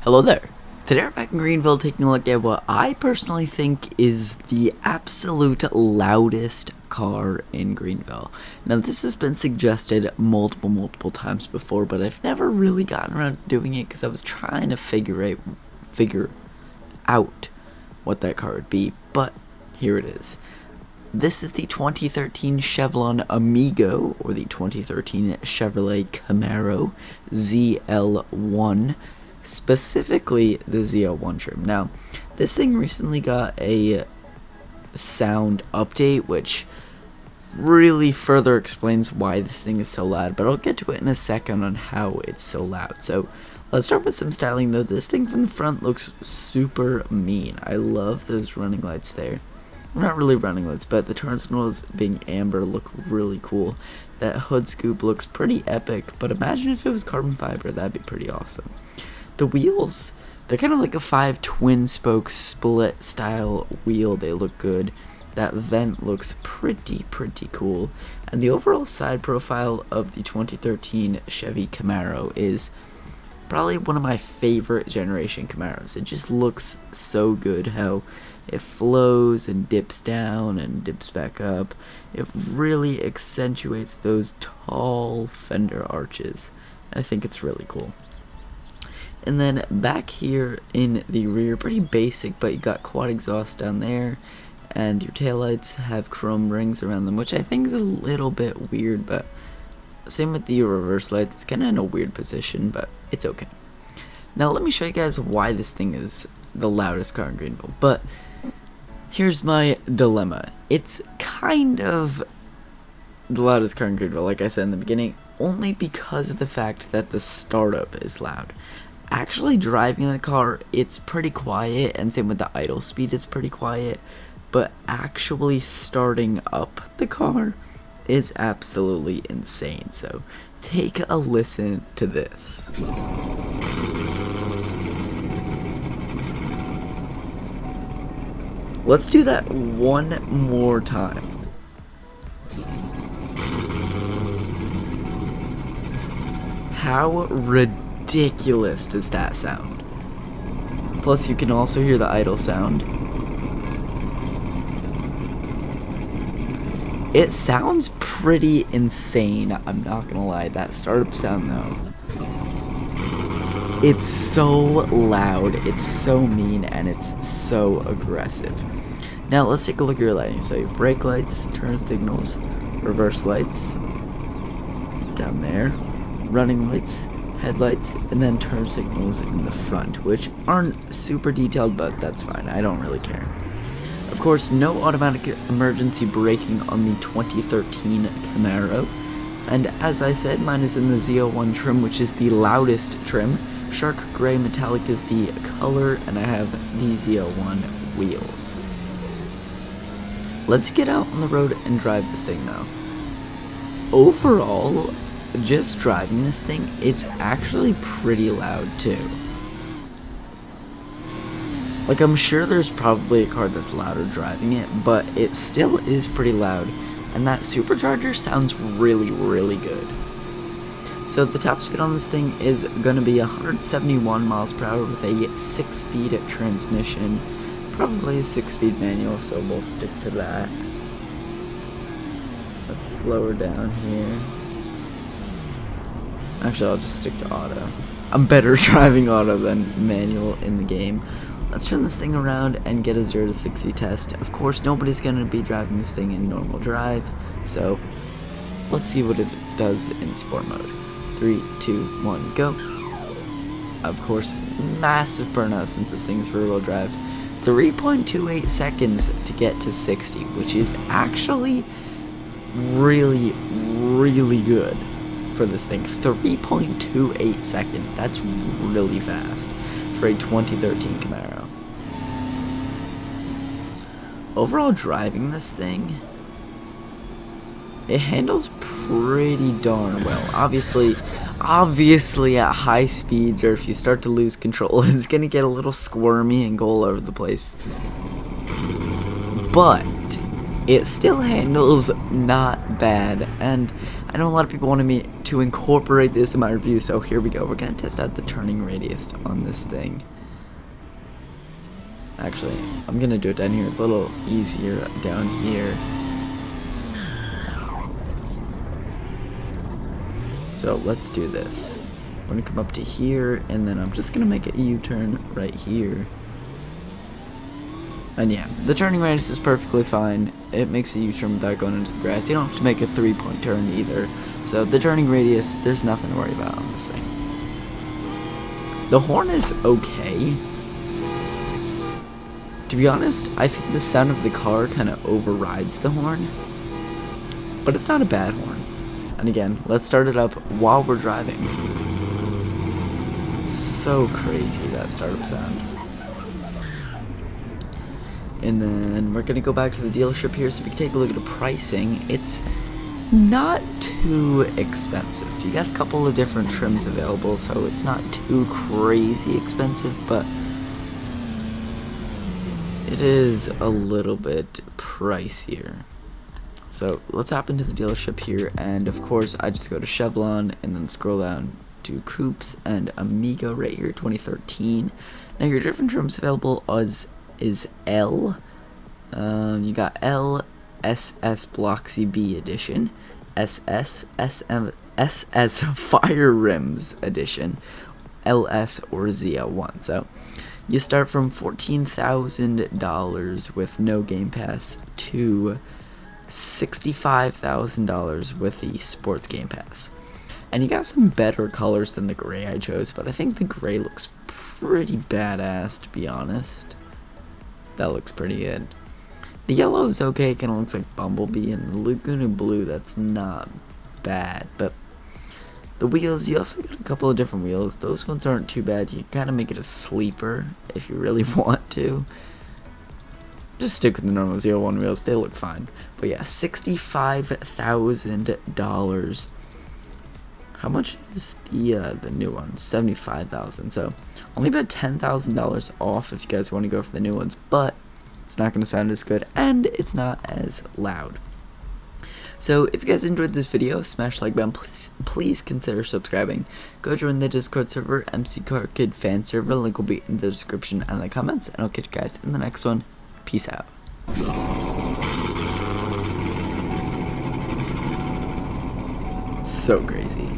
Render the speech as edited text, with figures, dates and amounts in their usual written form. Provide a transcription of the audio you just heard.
Hello there. Today we're back in Greenville taking a look at what I personally think is the absolute loudest car in Greenville. Now this has been suggested multiple times before, but I've never really gotten around to doing it because I was trying to figure out what that car would be, but here it is. This is the 2013 Chevrolet Amigo, or the 2013 Chevrolet Camaro ZL1. Specifically the ZL1 trim. Now, this thing recently got a sound update, which really further explains why this thing is so loud, but I'll get to it in a second on how it's so loud. So, let's start with some styling though. This thing from the front looks super mean. I love those running lights there. Well, not really running lights, but the turn signals being amber look really cool. That hood scoop looks pretty epic, but imagine if it was carbon fiber, that'd be pretty awesome. The wheels, they're kind of like a 5 twin spoke split style wheel. They look good. That vent looks pretty cool. And the overall side profile of the 2013 Chevy Camaro is probably one of my favorite generation Camaros. It just looks so good how it flows and dips down and dips back up. It really accentuates those tall fender arches. I think it's really cool. And then back here in the rear, pretty basic, but you got quad exhaust down there, and your taillights have chrome rings around them, which I think is a little bit weird, but same with the reverse lights. It's kind of in a weird position, but it's okay. Now let me show you guys why this thing is the loudest car in Greenville, but here's my dilemma. It's kind of the loudest car in Greenville, like I said in the beginning, only because of the fact that the startup is loud. Actually driving the car, it's pretty quiet, and same with the idle speed, it's pretty quiet, but actually starting up the car is absolutely insane. So take a listen to this. Let's do that one more time. How ridiculous does that sound? Plus you can also hear the idle sound. It sounds pretty insane, I'm not gonna lie. That startup sound though, it's so loud, it's so mean, and it's so aggressive. Now let's take a look at your lighting. So you have brake lights, turn signals, reverse lights down there, running lights, headlights, and then turn signals in the front, which aren't super detailed, but that's fine. I don't really care. Of course, no automatic emergency braking on the 2013 Camaro. And as I said, mine is in the ZL1 trim, which is the loudest trim. Shark Gray Metallic is the color, and I have the ZL1 wheels. Let's get out on the road and drive this thing though. Overall, just driving this thing, it's actually pretty loud too. Like, I'm sure there's probably a car that's louder driving it, but it still is pretty loud, and that supercharger sounds really good. So the top speed on this thing is going to be 171 miles per hour with a 6-speed transmission, probably a 6-speed manual, so we'll stick to that. Let's slow her down here. Actually, I'll just stick to auto. I'm better driving auto than manual in the game. Let's turn this thing around and get a 0 to 60 test. Of course, nobody's going to be driving this thing in normal drive, so let's see what it does in sport mode. 3, 2, 1, go. Of course, massive burnout since this thing's rear-wheel drive. 3.28 seconds to get to 60, which is actually really good for this thing. 3.28 seconds, that's really fast for a 2013 Camaro. Overall driving this thing, it handles pretty darn well. Obviously at high speeds, or if you start to lose control, it's gonna get a little squirmy and go all over the place. But it still handles not bad, and I know a lot of people wanted me to incorporate this in my review, so here we go. We're going to test out the turning radius on this thing. Actually, I'm going to do it down here. It's a little easier down here. So let's do this. We're going to come up to here, and then I'm just going to make a U-turn right here. And yeah, the turning radius is perfectly fine. It makes a U-turn without going into the grass. You don't have to make a 3-point turn either. So the turning radius, there's nothing to worry about on this thing. The horn is okay. To be honest, I think the sound of the car kind of overrides the horn. But it's not a bad horn. And again, let's start it up while we're driving. So crazy, that startup sound. And then we're going to go back to the dealership here so we can take a look at the pricing. It's not too expensive. You got a couple of different trims available, so it's not too crazy expensive, but it is a little bit pricier. So let's hop into the dealership here, and of course I just go to Chevron and then scroll down to Coupes and Amigo right here, 2013. Now your different trims available is L. You got L, SS Bloxy B edition, SS, SM, SS Fire Rims edition, LS or ZL1. So you start from $14,000 with no Game Pass to $65,000 with the Sports Game Pass. And you got some better colors than the gray I chose, but I think the gray looks pretty badass, to be honest. That looks pretty good. The yellow is okay, kind of looks like Bumblebee, and the Laguna Blue, that's not bad. But the wheels, you also got a couple of different wheels. Those ones aren't too bad. You can kind of make it a sleeper if you really want to. Just stick with the normal ZL1 wheels, they look fine. But yeah, $65,000. How much is the new one? $75,000. So only about $10,000 off if you guys want to go for the new ones, but it's not going to sound as good and it's not as loud. So if you guys enjoyed this video, smash the like button. Please consider subscribing. Go join the Discord server, MC Car Kid fan server. Link will be in the description and the comments. And I'll catch you guys in the next one. Peace out. So crazy.